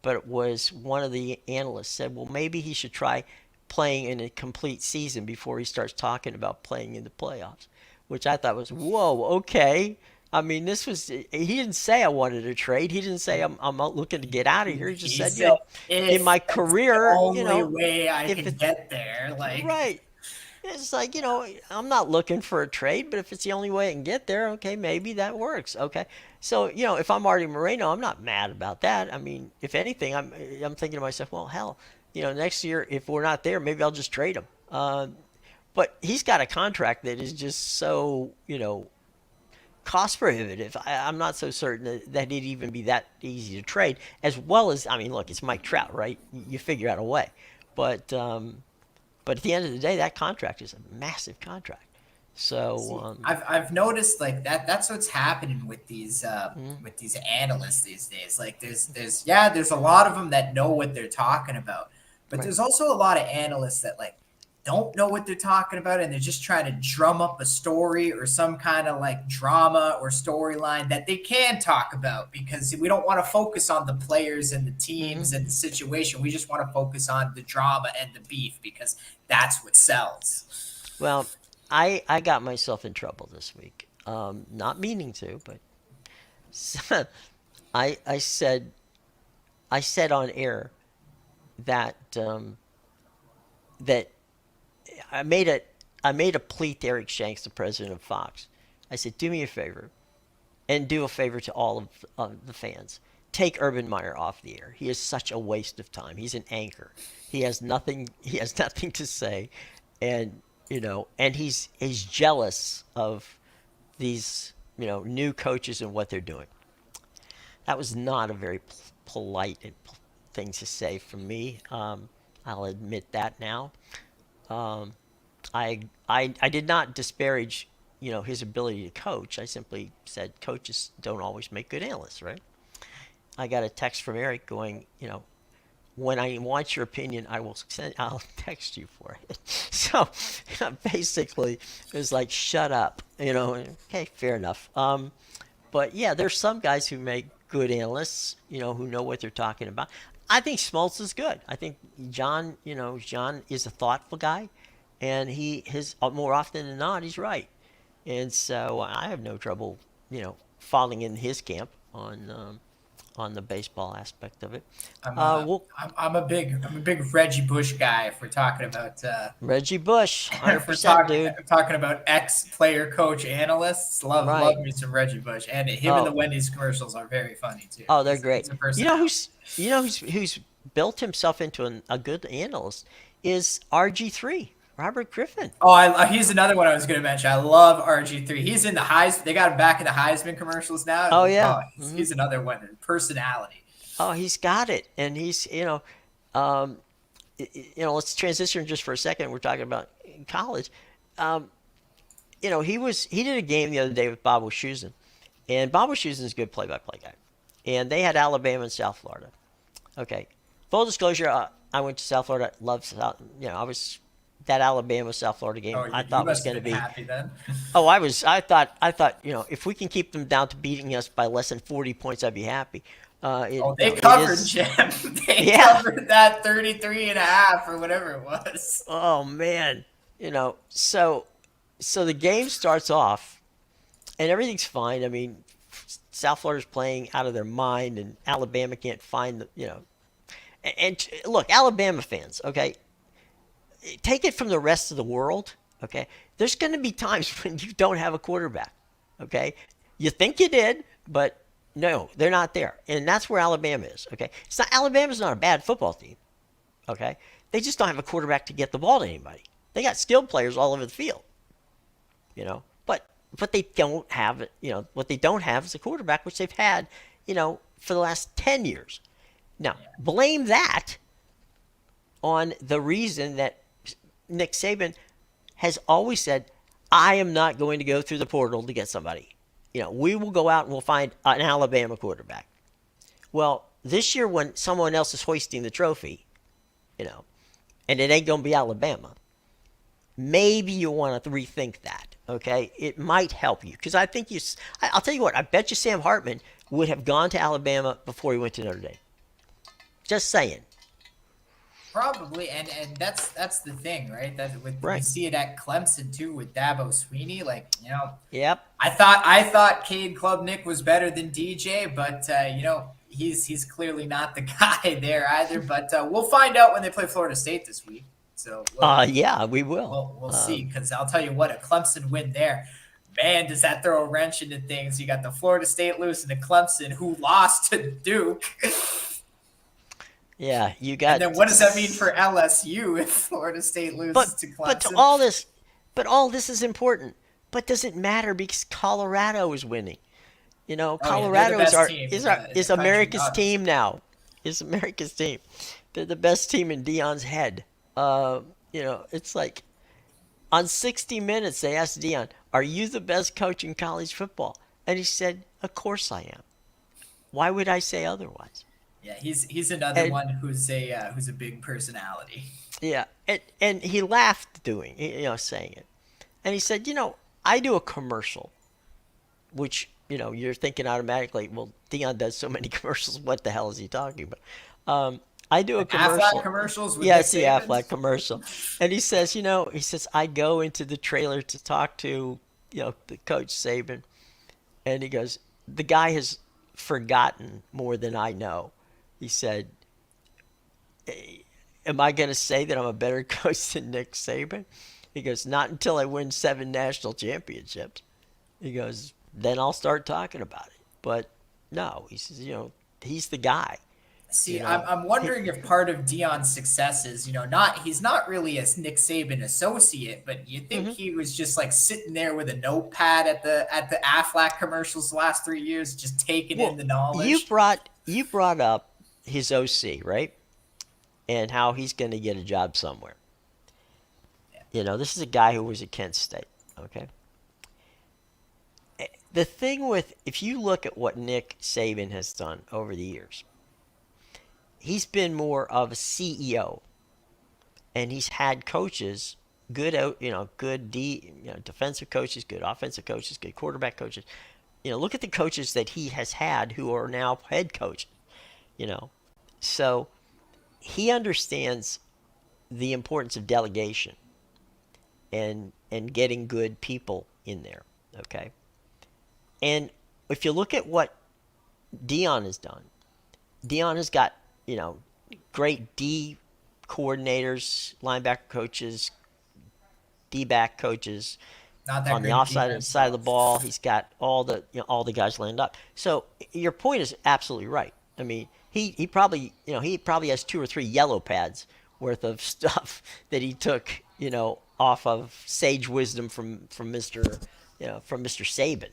Speaker 1: but it was one of the analysts said, well, maybe he should try playing in a complete season before he starts talking about playing in the playoffs, which I thought was, whoa, okay. I mean, he didn't say I wanted a trade. He didn't say I'm looking to get out of here. He just
Speaker 2: He
Speaker 1: said,
Speaker 2: said,
Speaker 1: in
Speaker 2: if
Speaker 1: my
Speaker 2: that's the
Speaker 1: career,
Speaker 2: only way I
Speaker 1: if
Speaker 2: can
Speaker 1: it's
Speaker 2: get there, like,
Speaker 1: right. It's like, I'm not looking for a trade, but if it's the only way I can get there, okay, maybe that works. Okay. So, if I'm Marty Moreno, I'm not mad about that. I mean, if anything, I'm thinking to myself, well, hell, next year, if we're not there, maybe I'll just trade him. But he's got a contract that is just so, cost prohibitive. I'm not so certain that it'd even be that easy to trade, as well as, I mean, look, it's Mike Trout, right? You figure out a way. But, but at the end of the day, that contract is a massive contract. So,
Speaker 2: see, I've noticed like that. That's what's happening
Speaker 1: mm,
Speaker 2: with these analysts these days. Like, there's a lot of them that know what they're talking about, but
Speaker 1: right.
Speaker 2: there's also a lot of analysts that like don't know what they're talking about, and they're just trying to drum up a story or some kind of like drama or storyline that they can talk about, because we don't want to focus on the players and the
Speaker 1: Hmm.
Speaker 2: teams and the situation. We just want to focus on the drama and the beef, because that's what sells.
Speaker 1: Well, I got myself in trouble this week. Not meaning to, but I I said I said on air that that I made a I made a plea to Eric Shanks, the president of Fox. I said, do me a favor and do a favor to all of the fans. Take Urban Meyer off the air. He is such a waste of time. He's an anchor. He has nothing. He has nothing to say, and and he's jealous of these new coaches and what they're doing. That was not a very polite thing to say from me. I'll admit that now. Um, I did not disparage, his ability to coach. I simply said coaches don't always make good analysts, right? I got a text from Eric going, when I want your opinion, I'll text you for it. So basically, it was like, shut up, Okay, fair enough. But yeah, there's some guys who make good analysts, who know what they're talking about. I think Smoltz is good. I think John is a thoughtful guy, and his more often than not, he's right. And so I have no trouble, falling in his camp on the baseball aspect of it.
Speaker 2: I'm
Speaker 1: Uh,
Speaker 2: a
Speaker 1: well,
Speaker 2: I'm a big Reggie Bush guy. If we're talking about
Speaker 1: Reggie Bush,
Speaker 2: if we're
Speaker 1: 100%, dude.
Speaker 2: talking about ex player coach analysts, love
Speaker 1: Right.
Speaker 2: me some Reggie Bush, and him and the
Speaker 1: Oh,
Speaker 2: Wendy's commercials are very funny too.
Speaker 1: oh, they're great.
Speaker 2: He's a
Speaker 1: You know
Speaker 2: personality.
Speaker 1: who's who's built himself into a good analyst is RG3, Robert Griffin.
Speaker 2: Oh, he's another one I was going to mention. I love RG3. He's in the Heisman. They got him back in the Heisman commercials now.
Speaker 1: Oh yeah.
Speaker 2: Oh, he's another one. Personality.
Speaker 1: Oh, he's got it, and he's um, let's transition just for a second. We're talking about in college. Um, he did a game the other day with Bob Wischusen, and Bob Wischusen is a good play-by-play guy, and they had Alabama and South Florida. Okay, full disclosure, I went to South Florida. Loved South. I was that Alabama South Florida game.
Speaker 2: Oh,
Speaker 1: I
Speaker 2: you
Speaker 1: thought was
Speaker 2: must
Speaker 1: going
Speaker 2: have
Speaker 1: to
Speaker 2: been
Speaker 1: be.
Speaker 2: happy then.
Speaker 1: Oh, I was. I thought. If we can keep them down to beating us by less than 40 points, I'd be happy.
Speaker 2: Oh, they
Speaker 1: It
Speaker 2: covered,
Speaker 1: is.
Speaker 2: Jim. They
Speaker 1: Yeah.
Speaker 2: covered that 33 and a half or whatever it was.
Speaker 1: Oh man. So the game starts off, and everything's fine. I mean, South Florida's playing out of their mind, and Alabama can't find the. And look, Alabama fans, okay, take it from the rest of the world, okay? There's going to be times when you don't have a quarterback, okay? You think you did, but no, they're not there. And that's where Alabama is, okay? Alabama's not a bad football team, okay? They just don't have a quarterback to get the ball to anybody. They got skilled players all over the field, but they don't have it, what they don't have is a quarterback, which they've had, for the last 10 years. Now, blame that on the reason that Nick Saban has always said, I am not going to go through the portal to get somebody. We will go out and we'll find an Alabama quarterback. Well, this year when someone else is hoisting the trophy, and it ain't going to be Alabama, maybe you want to rethink that, okay? It might help you. Because I think I'll tell you what, I bet you Sam Hartman would have gone to Alabama before he went to Notre Dame. Just saying.
Speaker 2: Probably, and that's the thing, right? That we
Speaker 1: Right.
Speaker 2: see it at Clemson too with Dabo Sweeney.
Speaker 1: Yep.
Speaker 2: I thought Cade Klubnik was better than DJ, but he's clearly not the guy there either. But we'll find out when they play Florida State this week. So
Speaker 1: Yeah, we will.
Speaker 2: we'll see, because I'll tell you what, a Clemson win there, man, does that throw a wrench into things. You got the Florida State losing to Clemson, who lost to Duke.
Speaker 1: Yeah, you got.
Speaker 2: And then what does that mean for LSU if Florida State loses to Clemson?
Speaker 1: All this is important. But does it matter because Colorado is winning? Colorado
Speaker 2: they're the
Speaker 1: is
Speaker 2: best team in the
Speaker 1: is
Speaker 2: country,
Speaker 1: America's
Speaker 2: obviously.
Speaker 1: team now. Is America's team. They're the best team in Dion's head. It's like on 60 Minutes they asked Dion, "Are you the best coach in college football?" And he said, "Of course I am. Why would I say otherwise?"
Speaker 2: Yeah, he's another
Speaker 1: And
Speaker 2: one who's a big personality.
Speaker 1: yeah, and he laughed saying it. And he said, I do a commercial, which, you're thinking automatically, well, Dion does so many commercials. What the hell is he talking about? I do a commercial.
Speaker 2: Aflac commercials with
Speaker 1: Yeah,
Speaker 2: Nick
Speaker 1: it's the
Speaker 2: Saban?
Speaker 1: Affleck commercial. And he says, I go into the trailer to talk to, the coach Saban. And he goes, the guy has forgotten more than I know. He said, am I going to say that I'm a better coach than Nick Saban? He goes, not until I win 7 national championships. He goes, then I'll start talking about it. But no, he says, he's the guy.
Speaker 2: See,
Speaker 1: You know,
Speaker 2: I'm wondering if part of Dion's success is, he's not really a Nick Saban associate, but you think he was just like sitting there with a notepad at the Aflac commercials the last 3 years, just taking in the knowledge.
Speaker 1: You brought up his OC, right? And how he's going to get a job somewhere. This is a guy who was at Kent State. Okay. The thing with, if you look at what Nick Saban has done over the years, he's been more of a CEO, and he's had coaches, good, good defensive coaches, good offensive coaches, good quarterback coaches. Look at the coaches that he has had who are now head coaches. You know, so he understands the importance of delegation and getting good people in there. Okay, and if you look at what Dion has done, Dion has got great D coordinators, linebacker coaches, D back coaches
Speaker 2: Not that
Speaker 1: on the
Speaker 2: great
Speaker 1: offside
Speaker 2: defense,
Speaker 1: side of
Speaker 2: though.
Speaker 1: the ball. He's got all the guys lined up. So your point is absolutely right. I mean, he probably he probably has 2 or 3 yellow pads worth of stuff that he took off of sage wisdom from Mr. Saban.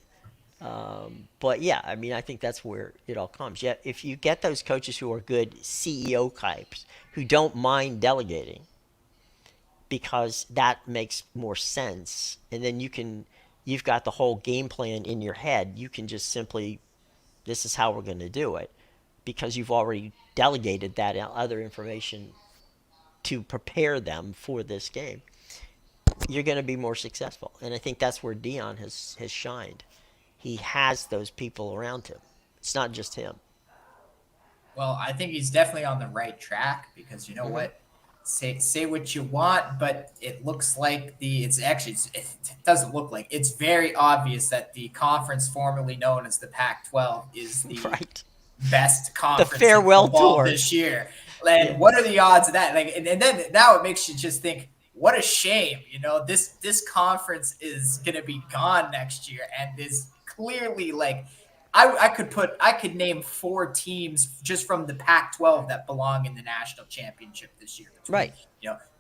Speaker 1: But yeah, I mean, I think that's where it all comes. Yeah, if you get those coaches who are good CEO types who don't mind delegating, because that makes more sense, and then you've got the whole game plan in your head. You can just simply, this is how we're going to do it, because you've already delegated that other information to prepare them for this game. You're going to be more successful, and I think that's where Dion has shined. He has those people around him. It's not just him.
Speaker 2: Well, I think he's definitely on the right track because you know
Speaker 1: Mm-hmm.
Speaker 2: what? Say what you want, but it looks like it doesn't look like it's very obvious that the conference formerly known as the Pac-12 is the
Speaker 1: Right.
Speaker 2: best
Speaker 1: The
Speaker 2: conference in
Speaker 1: farewell
Speaker 2: football
Speaker 1: tour.
Speaker 2: this year.
Speaker 1: Yeah.
Speaker 2: And what are the odds of that? Like, and then now it makes you just think, what a shame. This conference is gonna be gone next year, and is clearly like, I could name 4 teams just from the Pac-12 that belong in the national championship this year between
Speaker 1: Right.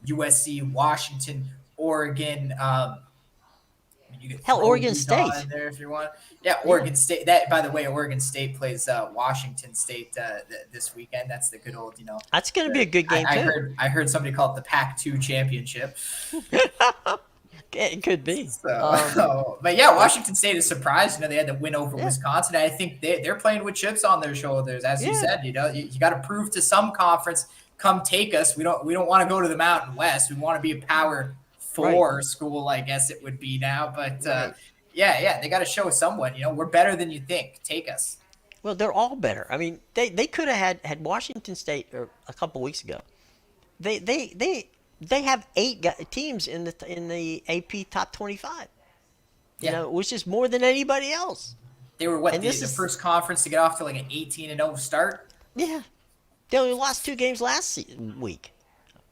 Speaker 2: USC, Washington, Oregon. You could
Speaker 1: Hell,
Speaker 2: throw
Speaker 1: Oregon
Speaker 2: Utah
Speaker 1: State.
Speaker 2: in there if you want. Yeah,
Speaker 1: Yeah.
Speaker 2: Oregon State. That, by the way, Oregon State plays Washington State this weekend. That's the good old,
Speaker 1: That's going to be a good game
Speaker 2: I
Speaker 1: too.
Speaker 2: heard somebody call it the Pac-2 championship.
Speaker 1: It could be.
Speaker 2: So, but yeah, Washington State is surprised. They had to win over
Speaker 1: Yeah.
Speaker 2: Wisconsin. I think they're playing with chips on their shoulders, as you
Speaker 1: Yeah.
Speaker 2: said. You got to prove to some conference, come take us. We don't want to go to the Mountain West. We want to be a Power
Speaker 1: Right.
Speaker 2: Four school, I guess it would be now. But
Speaker 1: Right.
Speaker 2: yeah, they got to show someone. We're better than you think. Take us.
Speaker 1: Well, they're all better. I mean, they could have had Washington State a couple weeks ago. They have 8 teams in the AP top 25.
Speaker 2: Yeah,
Speaker 1: Which is more than anybody else.
Speaker 2: they were what
Speaker 1: And this
Speaker 2: the
Speaker 1: is
Speaker 2: first conference to get off to like an 18-0 start.
Speaker 1: yeah. They only lost 2 games last week.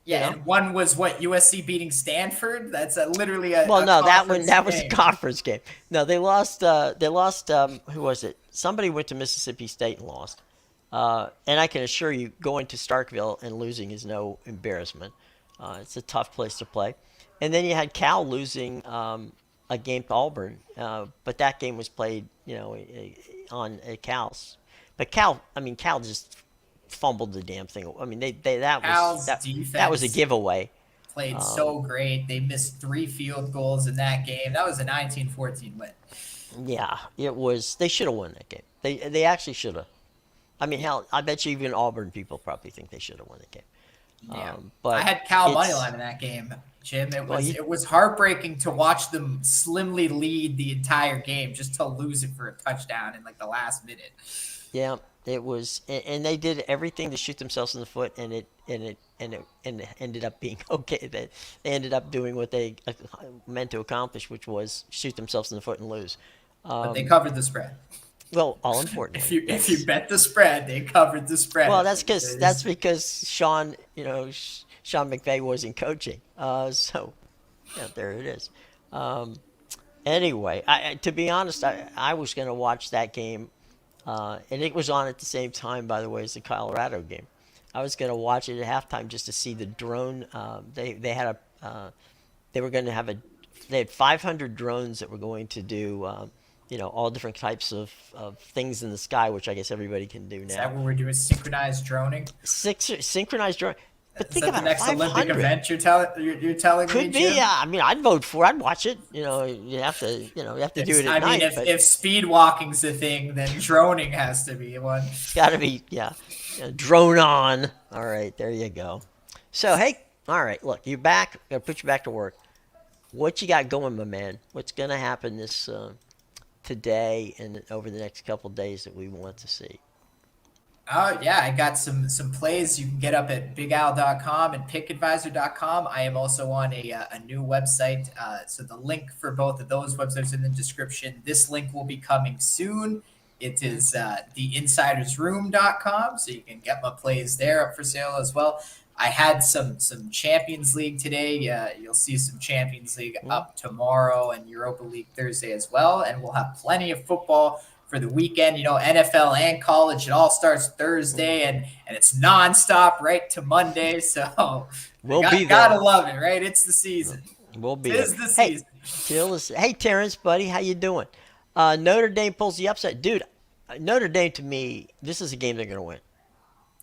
Speaker 2: Yeah, and one was what USC beating Stanford. That's literally
Speaker 1: Well,
Speaker 2: a
Speaker 1: no,
Speaker 2: conference
Speaker 1: that was a
Speaker 2: game.
Speaker 1: conference game. No, they lost. They lost. Who was it? Somebody went to Mississippi State and lost. And I can assure you, going to Starkville and losing is no embarrassment. It's a tough place to play. And then you had Cal losing a game to Auburn, but that game was played, on Cal's. But Cal just fumbled the damn thing. I mean, they
Speaker 2: Cal's
Speaker 1: that was a
Speaker 2: defense
Speaker 1: giveaway.
Speaker 2: played so great. They missed 3 field goals in that game. That was a 19-14 win.
Speaker 1: Yeah, it was. They should have won that game. They actually should have. I mean, hell, I bet you even Auburn people probably think they should have won the game.
Speaker 2: Yeah,
Speaker 1: But
Speaker 2: I had Cal
Speaker 1: it's
Speaker 2: moneyline in that game, Jim.
Speaker 1: well,
Speaker 2: It was heartbreaking to watch them slimly lead the entire game just to lose it for a touchdown in like the last minute.
Speaker 1: yeah, it was, and they did everything to shoot themselves in the foot, and it ended up being okay. They ended up doing what they meant to accomplish, which was shoot themselves in the foot and lose.
Speaker 2: But they covered the spread.
Speaker 1: Well, all
Speaker 2: If
Speaker 1: importantly,
Speaker 2: if you bet the spread, they covered the spread.
Speaker 1: well, that's because Sean McVay wasn't coaching. So yeah, there it is. Um, anyway, to be honest, I was going to watch that game, and it was on at the same time, by the way, as the Colorado game. I was going to watch it at halftime just to see the drone. They had they were going to have they had 500 drones that were going to do. All different types of things in the sky, which I guess everybody can do
Speaker 2: Is
Speaker 1: now.
Speaker 2: that what we're doing? Synchronized droning?
Speaker 1: Synchronized drone. But
Speaker 2: Is
Speaker 1: think
Speaker 2: that the
Speaker 1: about it,
Speaker 2: next Olympic
Speaker 1: 500.
Speaker 2: event you're telling me,
Speaker 1: Could be.
Speaker 2: Jim?
Speaker 1: Yeah. I mean, I'd vote for it. I'd watch it. You have to, you have to do it at
Speaker 2: I mean,
Speaker 1: night,
Speaker 2: if
Speaker 1: but
Speaker 2: if speed walking's the thing, then droning has to be one.
Speaker 1: it's got to be, yeah. Drone on. All right. There you go. So, hey, all right. Look, you back. Got to put you back to work. What you got going, my man? What's going to happen this today and over the next couple of days that we want to see?
Speaker 2: Oh yeah, I got some plays you can get up at BigAl.com and PickAdvisor.com. I am also on a new website, so the link for both of those websites in the description. This link will be coming soon. It is theinsidersroom.com, so you can get my plays there up for sale as well. I had some Champions League today. You'll see some Champions League up tomorrow and Europa League Thursday as well, and we'll have plenty of football for the weekend. NFL and college, it all starts Thursday and it's nonstop right to Monday. So
Speaker 1: We'll be there.
Speaker 2: Gotta love it, right? It's the season.
Speaker 1: We'll be
Speaker 2: Tis
Speaker 1: there.
Speaker 2: the season.
Speaker 1: Hey, Terrence, buddy, how you doing? Notre Dame pulls the upset, dude. Notre Dame, to me, this is a game they're going to win.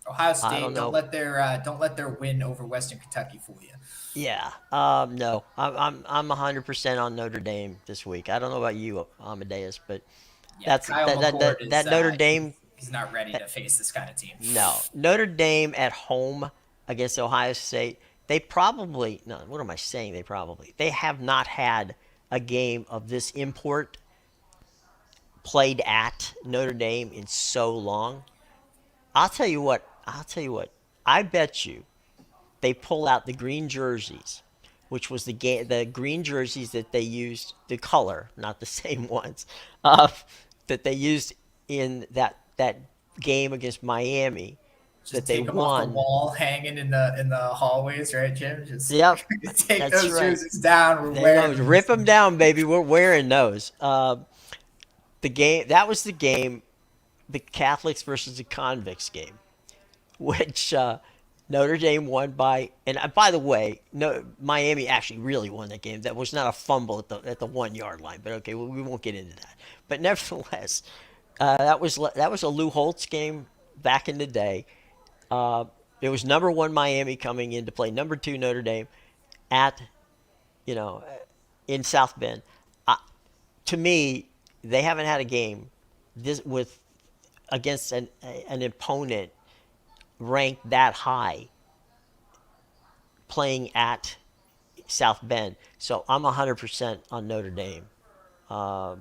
Speaker 2: Ohio State,
Speaker 1: don't know.
Speaker 2: don't let their win over Western Kentucky fool you.
Speaker 1: Yeah. No, I'm 100% on Notre Dame this week. I don't know about you, Amadeus, but
Speaker 2: Yeah, Kyle McCord
Speaker 1: that Notre Dame.
Speaker 2: He's not ready to face this kind of team.
Speaker 1: No, Notre Dame at home against Ohio State. They probably no. What am I saying? They have not had a game of this import played at Notre Dame in so long. I'll tell you what. I bet you they pull out the green jerseys, which was the green jerseys that they used, the color, not the same ones, that they used in that game against Miami.
Speaker 2: Just
Speaker 1: that they
Speaker 2: take them
Speaker 1: won.
Speaker 2: off the wall, hanging in the hallways, right, Jim? Just
Speaker 1: Yep,
Speaker 2: take
Speaker 1: that's
Speaker 2: those
Speaker 1: right.
Speaker 2: jerseys down.
Speaker 1: Rip them down, baby. We're wearing those. The game that was the game, the Catholics versus the Convicts game, which Notre Dame won by. And by the way, no, Miami actually really won that game. That was not a fumble at the 1 yard line. But okay, we won't get into that. But nevertheless, that was a Lou Holtz game back in the day. It was number 1 Miami coming in to play number 2 Notre Dame at, in South Bend. To me, they haven't had a game against an opponent ranked that high playing at South Bend. So I'm 100% on Notre Dame. I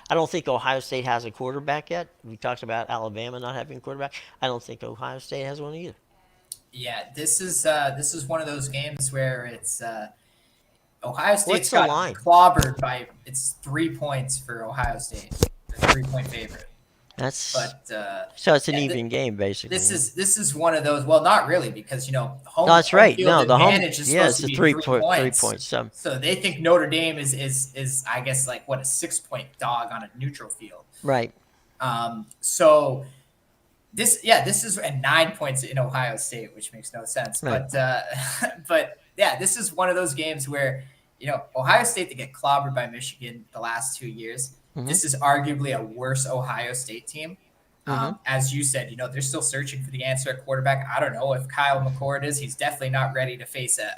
Speaker 1: don't think Ohio State has a quarterback yet. We talked about Alabama not having a quarterback. I don't think Ohio State has one either.
Speaker 2: Yeah, this is one of those games where it's Ohio State's
Speaker 1: What's the
Speaker 2: got
Speaker 1: line?
Speaker 2: clobbered by 3 points for Ohio State. They're 3-point favorite. So
Speaker 1: it's an even game basically.
Speaker 2: This is one of those. Well, not really, because home.
Speaker 1: No, that's right.
Speaker 2: Field
Speaker 1: No, the home.
Speaker 2: advantage is
Speaker 1: Yeah,
Speaker 2: supposed
Speaker 1: it's
Speaker 2: to
Speaker 1: a
Speaker 2: be
Speaker 1: 3
Speaker 2: points.
Speaker 1: 3 points.
Speaker 2: So they think Notre Dame is I guess like what, a 6-point dog on a neutral field.
Speaker 1: Right.
Speaker 2: So this is and 9 points in Ohio State, which makes no sense.
Speaker 1: Right.
Speaker 2: But yeah, this is one of those games where Ohio State, they get clobbered by Michigan the last 2 years.
Speaker 1: Mm-hmm.
Speaker 2: This is arguably a worse Ohio State team.
Speaker 1: Mm-hmm.
Speaker 2: As you said, they're still searching for the answer at quarterback. I don't know if Kyle McCord is. He's definitely not ready to face a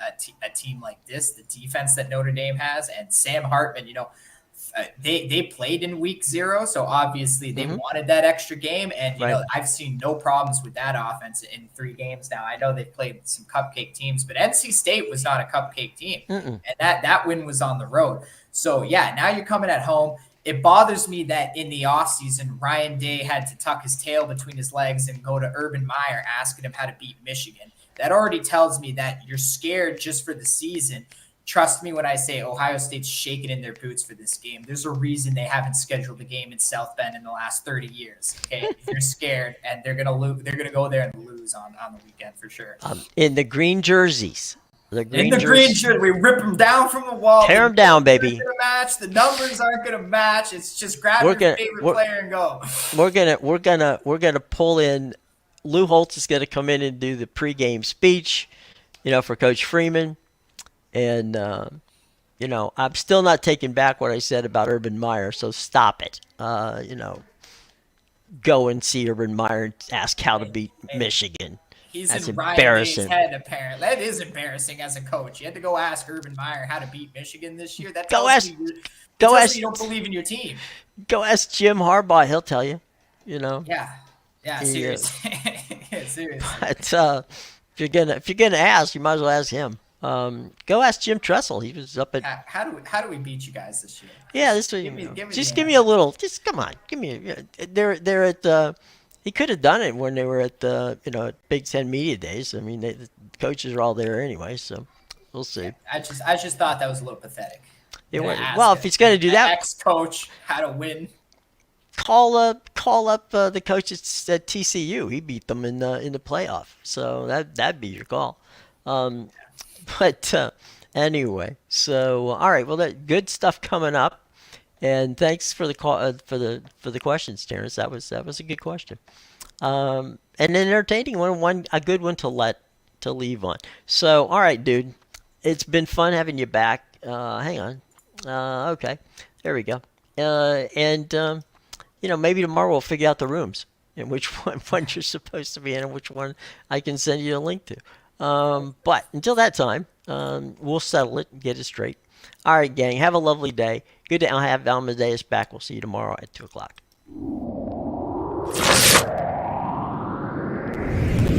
Speaker 2: team like this, the defense that Notre Dame has. And Sam Hartman, they played in week 0, so obviously they wanted that extra game. And, I've seen no problems with that offense in 3 games now. I know they've played some cupcake teams, but NC State was not a cupcake team. And that win was on the road. So, yeah, now you're coming at home. It bothers me that in the offseason, Ryan Day had to tuck his tail between his legs and go to Urban Meyer asking him how to beat Michigan. That already tells me that you're scared just for the season. Trust me when I say Ohio State's shaking in their boots for this game. There's a reason they haven't scheduled a game in South Bend in the last 30 years. Okay, if you're scared, and they're gonna go there and lose on the weekend for sure.
Speaker 1: In the green jerseys.
Speaker 2: Green shirt, we rip them down from the wall.
Speaker 1: Tear them down, baby.
Speaker 2: Match. The numbers aren't gonna match. It's just grab your favorite player and go.
Speaker 1: We're gonna pull in. Lou Holtz is gonna come in and do the pregame speech, for Coach Freeman, and I'm still not taking back what I said about Urban Meyer. So stop it. Go and see Urban Meyer and ask how to beat Michigan.
Speaker 2: He's
Speaker 1: That's
Speaker 2: in Ryan Day's
Speaker 1: embarrassing.
Speaker 2: head, apparently. That is embarrassing as a coach. You had to go ask Urban Meyer how to beat Michigan this year. That
Speaker 1: Go
Speaker 2: tells
Speaker 1: ask,
Speaker 2: me
Speaker 1: go ask,
Speaker 2: you don't believe in your team.
Speaker 1: go ask Jim Harbaugh. He'll tell you. You know.
Speaker 2: Yeah. Yeah,
Speaker 1: He,
Speaker 2: seriously. Seriously.
Speaker 1: but if you're gonna ask, you might as well ask him. Go ask Jim Tressel. He was up at.
Speaker 2: How do we beat you guys this year?
Speaker 1: Yeah, this way. Just give me a little. Just come on. Give me. They're at. He could have done it when they were at the Big Ten Media Days. I mean, the coaches are all there anyway, so we'll see.
Speaker 2: I just thought that was a little pathetic.
Speaker 1: Well, if he's gonna do that,
Speaker 2: ex-coach how to win.
Speaker 1: Call up the coach at TCU. He beat them in the playoff, so that'd be your call. But anyway, so all right. Well, that good stuff coming up, and thanks for the call for the questions, Terrence. That was a good question, and an entertaining one, a good one to leave on. So all right, dude, it's been fun having you back. Hang on, okay, there we go, and maybe tomorrow we'll figure out the rooms and which one you're supposed to be in and which one I can send you a link to. But until that time, we'll settle it and get it straight. All right, gang, have a lovely day. Good to have Amadeus back. We'll see you tomorrow at 2 o'clock.